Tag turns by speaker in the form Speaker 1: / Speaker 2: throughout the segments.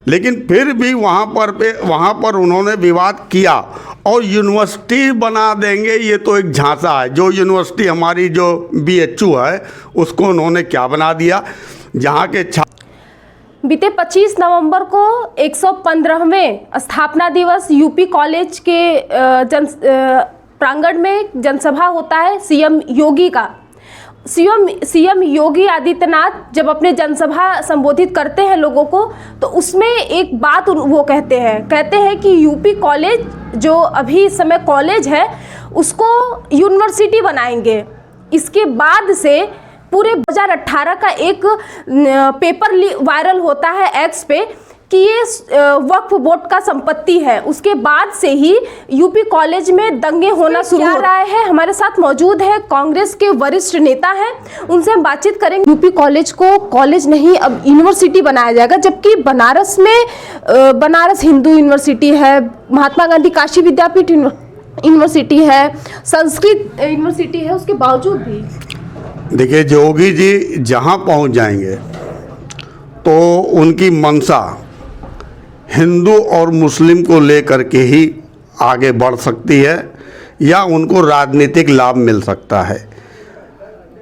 Speaker 1: लेकिन फिर भी वहाँ पर उन्होंने विवाद किया और यूनिवर्सिटी बना देंगे, ये तो एक झांसा है। जो यूनिवर्सिटी हमारी जो बीएचयू है उसको उन्होंने क्या बना दिया, जहाँ के
Speaker 2: बीते 25 नवंबर को 115वें स्थापना दिवस यूपी कॉलेज के प्रांगण में जनसभा होता है सीएम योगी का। सीएम योगी आदित्यनाथ जब अपने जनसभा संबोधित करते हैं लोगों को, तो उसमें एक बात वो कहते हैं कि यूपी कॉलेज जो अभी इस समय कॉलेज है उसको यूनिवर्सिटी बनाएंगे। इसके बाद से पूरे 2018 का एक पेपर वायरल होता है एक्स पे कि ये वक्फ बोर्ड का संपत्ति है। उसके बाद से ही यूपी कॉलेज में दंगे होना शुरू हो रहा है। हमारे साथ मौजूद है कांग्रेस के वरिष्ठ नेता हैं, उनसे हम बातचीत करेंगे। यूपी कॉलेज को कॉलेज नहीं अब यूनिवर्सिटी बनाया जाएगा, जबकि बनारस में बनारस हिंदू यूनिवर्सिटी है, महात्मा गांधी काशी विद्यापीठ यूनिवर्सिटी है, संस्कृत यूनिवर्सिटी है। उसके बावजूद भी
Speaker 1: देखिए, योगी जी जहाँ पहुँच जाएंगे तो उनकी मंशा हिंदू और मुस्लिम को लेकर के ही आगे बढ़ सकती है या उनको राजनीतिक लाभ मिल सकता है।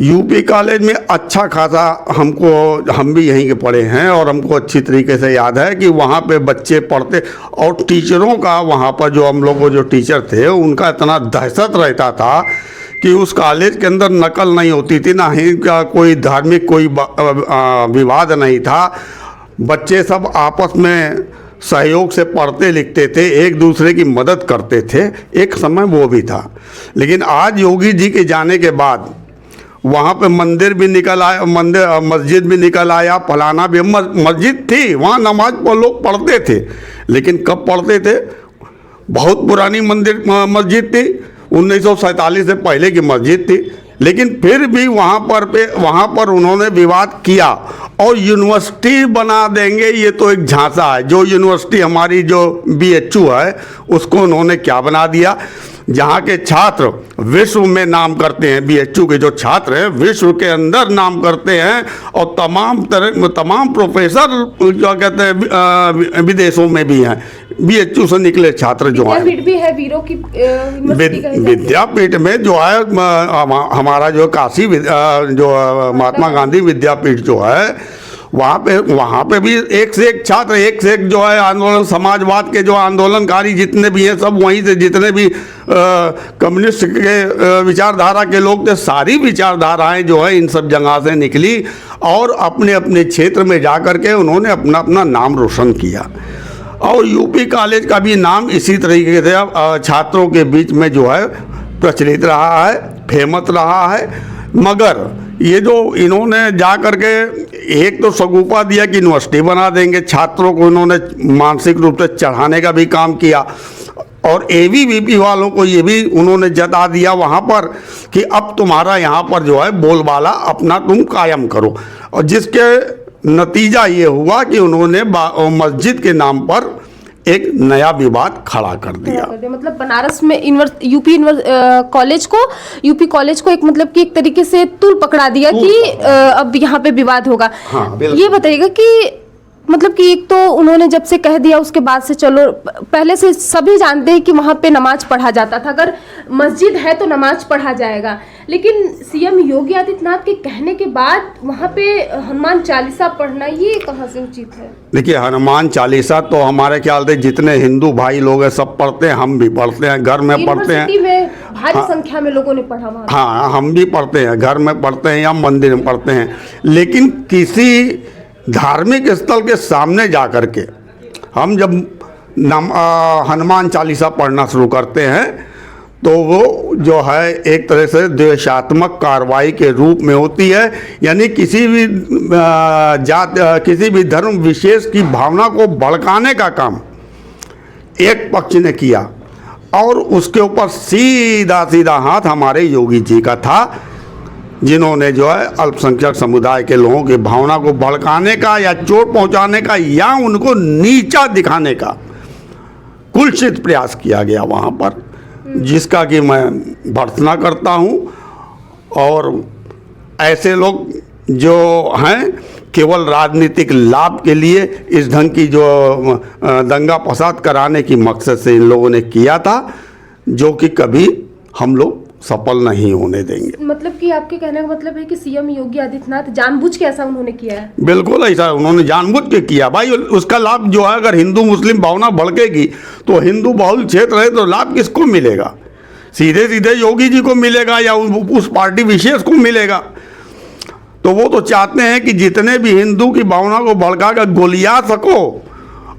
Speaker 1: यूपी कॉलेज में अच्छा खासा हम भी यहीं के पढ़े हैं और हमको अच्छी तरीके से याद है कि वहाँ पे बच्चे पढ़ते और टीचरों का, वहाँ पर जो हम लोग जो टीचर थे उनका इतना दहशत रहता था कि उस कॉलेज के अंदर नकल नहीं होती थी, ना ही कोई धार्मिक कोई विवाद नहीं था। बच्चे सब आपस में सहयोग से पढ़ते लिखते थे, एक दूसरे की मदद करते थे। एक समय वो भी था। लेकिन आज योगी जी के जाने के बाद वहाँ पे मंदिर भी निकल आया, मस्जिद भी निकल आया, फलाना भी मस्जिद थी, वहाँ नमाज लोग पढ़ते थे। लेकिन कब पढ़ते थे? बहुत पुरानी मस्जिद थी, 1947 से पहले की मस्जिद थी। लेकिन फिर भी वहाँ पर उन्होंने विवाद किया और यूनिवर्सिटी बना देंगे, ये तो एक झांसा है। जो यूनिवर्सिटी हमारी जो बीएचयू है उसको उन्होंने क्या बना दिया, जहाँ के छात्र विश्व में नाम करते हैं। बीएचयू के जो छात्र हैं विश्व के अंदर नाम करते हैं और तमाम प्रोफेसर जो कहते हैं विदेशों में भी हैं। बीएचयू से निकले छात्र जो हैं,
Speaker 2: विद्यापीठ भी है, वीरों की
Speaker 1: विद्यापीठ में जो है हमारा जो काशी जो महात्मा गांधी विद्यापीठ जो है वहाँ पे भी एक से एक छात्र, एक से एक जो है आंदोलन, समाजवाद के जो आंदोलनकारी जितने भी हैं सब वहीं से, जितने भी कम्युनिस्ट के विचारधारा के लोग थे, सारी विचारधाराएं जो है इन सब जगह से निकली और अपने अपने क्षेत्र में जा कर के उन्होंने अपना अपना नाम रोशन किया। और यूपी कॉलेज का भी नाम इसी तरीके से छात्रों के बीच में जो है प्रचलित रहा है, फेमस रहा है। मगर ये जो इन्होंने जा कर के एक तो सगुफा दिया कि यूनिवर्सिटी बना देंगे, छात्रों को इन्होंने मानसिक रूप से चढ़ाने का भी काम किया और एबीवीपी वालों को ये भी उन्होंने जता दिया वहाँ पर कि अब तुम्हारा यहाँ पर जो है बोलबाला अपना तुम कायम करो। और जिसके नतीजा ये हुआ कि उन्होंने मस्जिद के नाम पर एक नया विवाद खड़ा कर दिया।
Speaker 2: मतलब बनारस में यूपी कॉलेज को एक मतलब कि एक तरीके से तूल पकड़ा दिया कि अब यहाँ पे विवाद होगा।
Speaker 1: हाँ,
Speaker 2: ये बताइएगा कि मतलब कि एक तो उन्होंने जब से कह दिया उसके बाद से चलो, पहले से सभी जानते हैं कि वहाँ पे नमाज पढ़ा जाता था, अगर मस्जिद है तो नमाज पढ़ा जाएगा। लेकिन सीएम योगी आदित्यनाथ के कहने के बाद वहाँ पे हनुमान चालीसा पढ़ना, ये कहाँ से उचित है? देखिए,
Speaker 1: हनुमान चालीसा तो हमारे ख्याल से जितने हिंदू भाई लोग हैं सब पढ़ते हैं, हम भी पढ़ते हैं, घर में पढ़ते हैं,
Speaker 2: भारी संख्या में लोगों ने पढ़ा वहाँ।
Speaker 1: हाँ, हम भी पढ़ते हैं, घर में पढ़ते हैं या मंदिर में पढ़ते हैं। लेकिन किसी धार्मिक स्थल के सामने जा कर के हम जब हनुमान चालीसा पढ़ना शुरू करते हैं तो वो जो है एक तरह से द्वेषात्मक कार्रवाई के रूप में होती है। यानी किसी भी किसी भी धर्म विशेष की भावना को भड़काने का काम एक पक्ष ने किया और उसके ऊपर सीधा सीधा हाथ हमारे योगी जी का था, जिन्होंने जो है अल्पसंख्यक समुदाय के लोगों की भावना को भड़काने का या चोट पहुंचाने का या उनको नीचा दिखाने का कुलसित प्रयास किया गया वहाँ पर, जिसका कि मैं भर्त्सना करता हूँ। और ऐसे लोग जो हैं केवल राजनीतिक लाभ के लिए इस ढंग की जो दंगा फसाद कराने की मकसद से इन लोगों ने किया था, जो कि कभी हम लोग सफल नहीं होने देंगे।
Speaker 2: मतलब कि आपके कहने का मतलब है कि सीएम योगी आदित्यनाथ जानबूझ के ऐसा उन्होंने किया है?
Speaker 1: बिल्कुल ऐसा उन्होंने जानबूझ के किया भाई। उसका लाभ जो है, अगर हिंदू मुस्लिम भावना भड़केगी तो हिंदू बहुल क्षेत्र है तो लाभ किसको मिलेगा? सीधे सीधे योगी जी को मिलेगा या उस पार्टी विशेष को मिलेगा। तो वो तो चाहते हैं कि जितने भी हिंदू की भावना को भड़का कर गोलिया सको,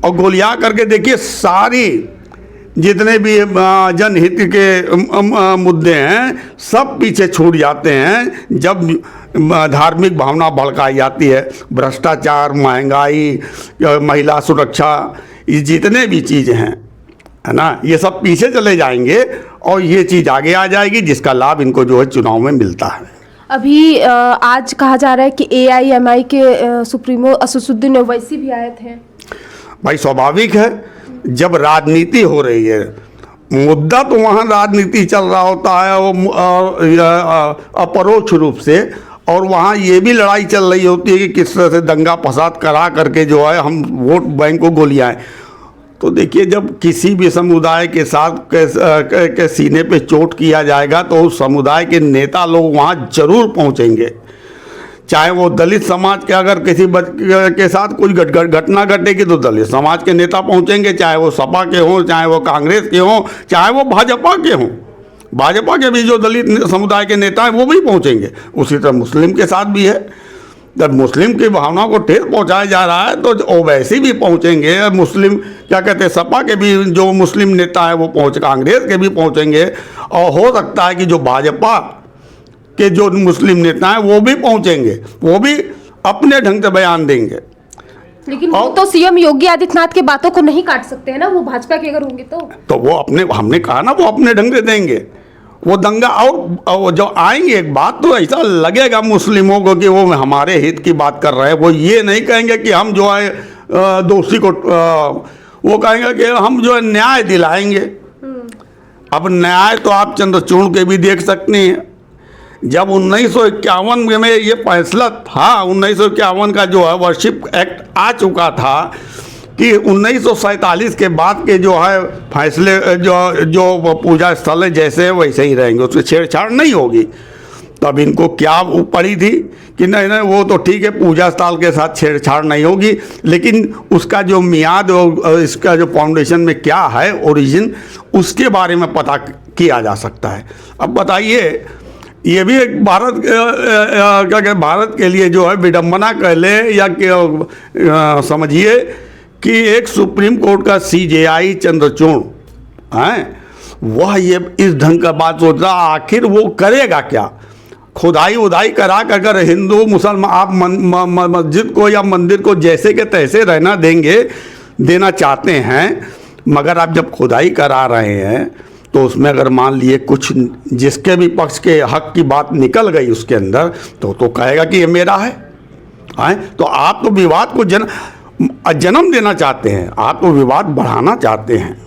Speaker 1: और गोलिया करके देखिए सारी जितने भी जनहित के मुद्दे हैं सब पीछे छूट जाते हैं जब धार्मिक भावना भड़काई जाती है। भ्रष्टाचार, महंगाई, महिला सुरक्षा, ये जितने भी चीज़ें हैं, है ना, ये सब पीछे चले जाएंगे और ये चीज़ आगे आ जाएगी जिसका लाभ इनको जो है चुनाव में मिलता है।
Speaker 2: अभी आज कहा जा रहा है कि AIMI के सुप्रीमो असदुद्दीन ओवैसी भी आए थे।
Speaker 1: भाई स्वाभाविक है, जब राजनीति हो रही है, मुद्दा तो वहाँ राजनीति चल रहा होता है वो अपरोक्ष रूप से, और वहाँ ये भी लड़ाई चल रही होती है कि किस तरह से दंगा फसाद करा करके जो है हम वोट बैंक को गोलियाएं। तो देखिए, जब किसी भी समुदाय के साथ के सीने पे चोट किया जाएगा तो उस समुदाय के नेता लोग वहाँ जरूर पहुँचेंगे। चाहे वो दलित समाज के अगर किसी के साथ कोई घटना घटेगी तो दलित समाज के नेता पहुंचेंगे, चाहे वो सपा के हों, चाहे वो कांग्रेस के हों, चाहे वो भाजपा के हों। भाजपा के भी जो दलित समुदाय के नेता हैं वो भी पहुंचेंगे। उसी तरह मुस्लिम के साथ भी है। जब मुस्लिम की भावना को ठेस पहुंचाया जा रहा है तो ओवैसी भी पहुंचेंगे। मुस्लिम क्या कहते हैं, सपा के भी जो मुस्लिम नेता है वो पहुँच, कांग्रेस के भी पहुँचेंगे, और हो सकता है कि जो भाजपा के जो मुस्लिम नेता हैं वो भी पहुंचेंगे, वो भी अपने ढंग से बयान देंगे।
Speaker 2: लेकिन वो तो सीएम योगी आदित्यनाथ की बातों को नहीं काट सकते हैं ना, वो भाजपा के अगर होंगे तो
Speaker 1: वो अपने, हमने कहा ना, वो अपने ढंग से देंगे वो दंगा। और जो आएंगे, एक बात तो ऐसा लगेगा मुस्लिमों को कि वो हमारे हित की बात कर रहे हैं। वो ये नहीं कहेंगे कि हम जो है दोषी को, वो कहेंगे कि हम जो है न्याय दिलाएंगे। अब न्याय तो आप चंद्रचूड़ के भी देख सकते हैं। जब 1951 में ये फैसला था, 1951 का जो है वर्शिप एक्ट आ चुका था कि 1947 के बाद के जो है फैसले, जो पूजा स्थल जैसे वैसे ही रहेंगे, उसमें छेड़छाड़ नहीं होगी। तब इनको क्या पड़ी थी कि नहीं वो तो ठीक है, पूजा स्थल के साथ छेड़छाड़ नहीं होगी, लेकिन उसका जो मियाद और इसका जो फाउंडेशन में क्या है ओरिजिन, उसके बारे में पता किया जा सकता है। अब बताइए, ये भी एक भारत क्या भारत के लिए जो है विडंबना कह ले या समझिए कि एक सुप्रीम कोर्ट का CJI चंद्रचूड़ हैं, वह ये इस ढंग का बात सोच रहा, आखिर वो करेगा क्या? खुदाई उदाई करा कर अगर हिंदू मुसलमान आप मस्जिद को या मंदिर को जैसे के तैसे रहना देना चाहते हैं, मगर आप जब खुदाई करा रहे हैं तो उसमें अगर मान लिए कुछ जिसके भी पक्ष के हक की बात निकल गई उसके अंदर, तो कहेगा कि ये मेरा है। तो आप तो विवाद को जन्म देना चाहते हैं, आप तो विवाद बढ़ाना चाहते हैं।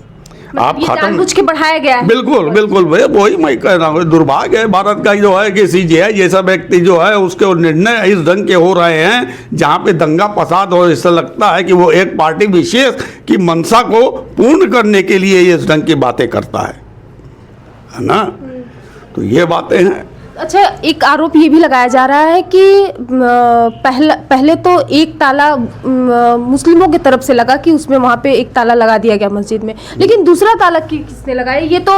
Speaker 1: आप खत्म
Speaker 2: के बढ़ाया गया है।
Speaker 1: बिल्कुल बिल्कुल वही मैं कह रहा हूँ। दुर्भाग्य है भारत का जो है कि CJI जैसा व्यक्ति जो है उसके निर्णय इस ढंग के हो रहे हैं जहाँ पे दंगा फसाद हो। इससे लगता है कि वो एक पार्टी विशेष की मंशा को पूर्ण करने के लिए इस ढंग की बातें करता है ना। तो ये बातें हैं।
Speaker 2: अच्छा, एक आरोप ये भी लगाया जा रहा है कि पहले तो एक ताला मुस्लिमों की तरफ से लगा कि उसमें वहाँ पे एक ताला लगा दिया गया मस्जिद में, लेकिन दूसरा ताला किसने लगाया? ये तो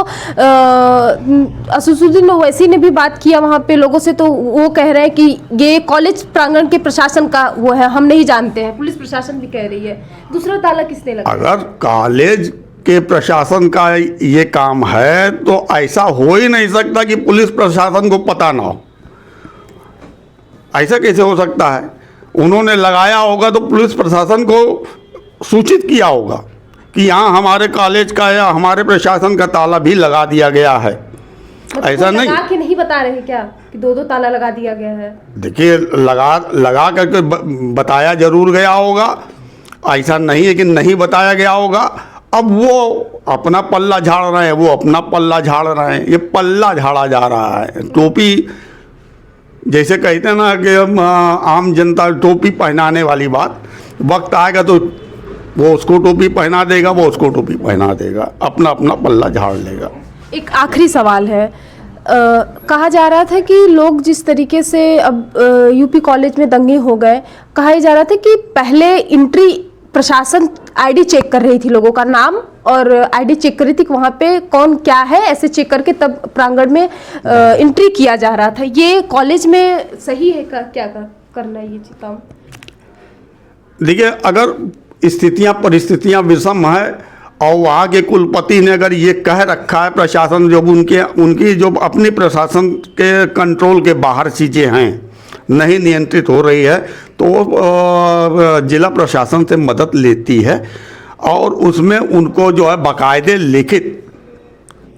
Speaker 2: असदुद्दीन ओवैसी ने भी बात किया वहाँ पे लोगों से, तो वो कह रहे हैं कि ये कॉलेज प्रांगण के प्रशासन का वो है, हम नहीं जानते हैं। पुलिस प्रशासन भी कह रही है। दूसरा ताला किसने लगाया?
Speaker 1: अगर कॉलेज के प्रशासन का ये काम है तो ऐसा हो ही नहीं सकता कि पुलिस प्रशासन को पता ना हो। ऐसा कैसे हो सकता है? उन्होंने लगाया होगा तो पुलिस प्रशासन को सूचित किया होगा कि यहाँ हमारे कॉलेज का या हमारे प्रशासन का ताला भी लगा दिया गया है। ऐसा नहीं
Speaker 2: लगा के नहीं बता रहे क्या कि दो ताला लगा दिया गया है? देखिए,
Speaker 1: लगा करके बताया जरूर गया होगा, ऐसा नहीं है कि नहीं बताया गया होगा। अब वो अपना पल्ला झाड़ रहे हैं, वो अपना पल्ला झाड़ रहे हैं। ये पल्ला झाड़ा जा रहा है। टोपी जैसे कहते हैं ना कि हम आम जनता टोपी पहनाने वाली बात, वक्त आएगा तो वो उसको टोपी पहना देगा, वो उसको टोपी पहना देगा, अपना अपना पल्ला झाड़ लेगा।
Speaker 2: एक आखिरी सवाल है, कहा जा रहा था कि लोग जिस तरीके से अब यूपी कॉलेज में दंगे हो गए, कहा जा रहा था कि पहले एंट्री प्रशासन आईडी चेक कर रही थी, लोगों का नाम और आईडी चेक कर रही थी कि वहाँ पे कौन क्या है, ऐसे चेक करके तब प्रांगण में एंट्री किया जा रहा था। ये कॉलेज में सही है क्या करना ये काम?
Speaker 1: देखिए, अगर स्थितियां परिस्थितियां विषम है और वहाँ के कुलपति ने अगर ये कह रखा है, प्रशासन जब उनकी जो अपनी प्रशासन के कंट्रोल के बाहर चीज़ें हैं, नहीं नियंत्रित हो रही है, तो जिला प्रशासन से मदद लेती है और उसमें उनको जो है बाकायदे लिखित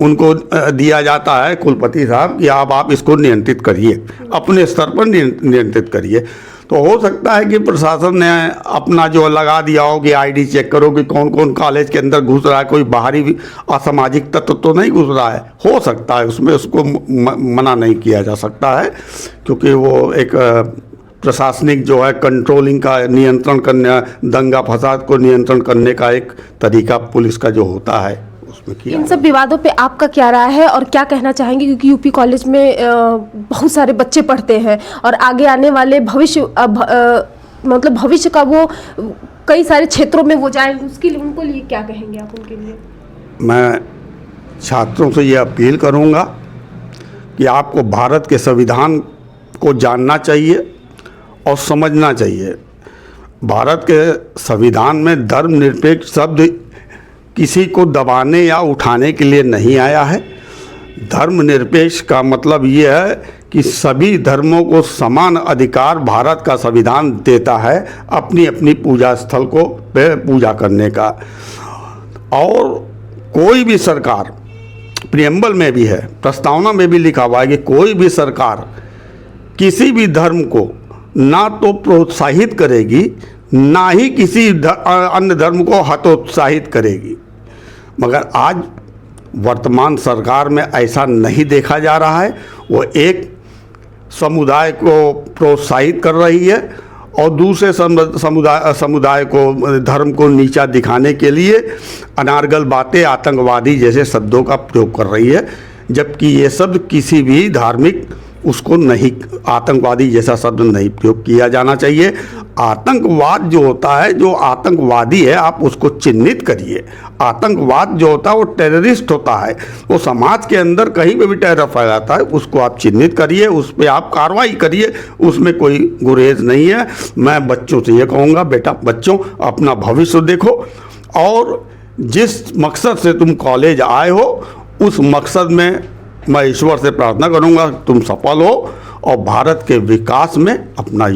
Speaker 1: उनको दिया जाता है कुलपति साहब कि आप इसको नियंत्रित करिए, अपने स्तर पर नियंत्रित करिए। तो हो सकता है कि प्रशासन ने अपना जो लगा दिया हो कि आईडी चेक करो कि कौन कौन कॉलेज के अंदर घुस रहा है, कोई बाहरी असामाजिक तत्व तो नहीं घुस रहा है। हो सकता है उसमें, उसको मना नहीं किया जा सकता है, क्योंकि वो एक प्रशासनिक जो है कंट्रोलिंग का, नियंत्रण करने, दंगा फसाद को नियंत्रण करने का एक तरीका पुलिस का जो होता है उसमें किया।
Speaker 2: इन सब विवादों पे आपका क्या राय है और क्या कहना चाहेंगे, क्योंकि यूपी कॉलेज में बहुत सारे बच्चे पढ़ते हैं और आगे आने वाले भविष्य मतलब भविष्य का वो कई सारे क्षेत्रों में वो जाएंगे, उसके लिए उनको लिए क्या कहेंगे आप उनके लिए?
Speaker 1: मैं छात्रों से ये अपील करूँगा कि आपको भारत के संविधान को जानना चाहिए और समझना चाहिए। भारत के संविधान में धर्मनिरपेक्ष शब्द किसी को दबाने या उठाने के लिए नहीं आया है। धर्मनिरपेक्ष का मतलब ये है कि सभी धर्मों को समान अधिकार भारत का संविधान देता है अपनी अपनी पूजा स्थल को पे पूजा करने का। और कोई भी सरकार, प्रियम्बल में भी है, प्रस्तावना में भी लिखा हुआ है कि कोई भी सरकार किसी भी धर्म को ना तो प्रोत्साहित करेगी, ना ही किसी अन्य धर्म को हतोत्साहित करेगी। मगर आज वर्तमान सरकार में ऐसा नहीं देखा जा रहा है। वो एक समुदाय को प्रोत्साहित कर रही है और दूसरे समुदाय को, धर्म को नीचा दिखाने के लिए अनारगल बातें, आतंकवादी जैसे शब्दों का प्रयोग कर रही है, जबकि ये शब्द किसी भी धार्मिक उसको नहीं, आतंकवादी जैसा शब्द नहीं प्रयोग किया जाना चाहिए। आतंकवाद जो होता है, जो आतंकवादी है आप उसको चिन्हित करिए। आतंकवाद जो होता है वो टेररिस्ट होता है, वो समाज के अंदर कहीं पे भी टेरर फैलाता है, उसको आप चिन्हित करिए, उस पर आप कार्रवाई करिए, उसमें कोई गुरेज नहीं है। मैं बच्चों से ये कहूँगा, बेटा बच्चों अपना भविष्य देखो और जिस मकसद से तुम कॉलेज आए हो उस मकसद में मैं ईश्वर से प्रार्थना करूंगा तुम सफल हो और भारत के विकास में अपना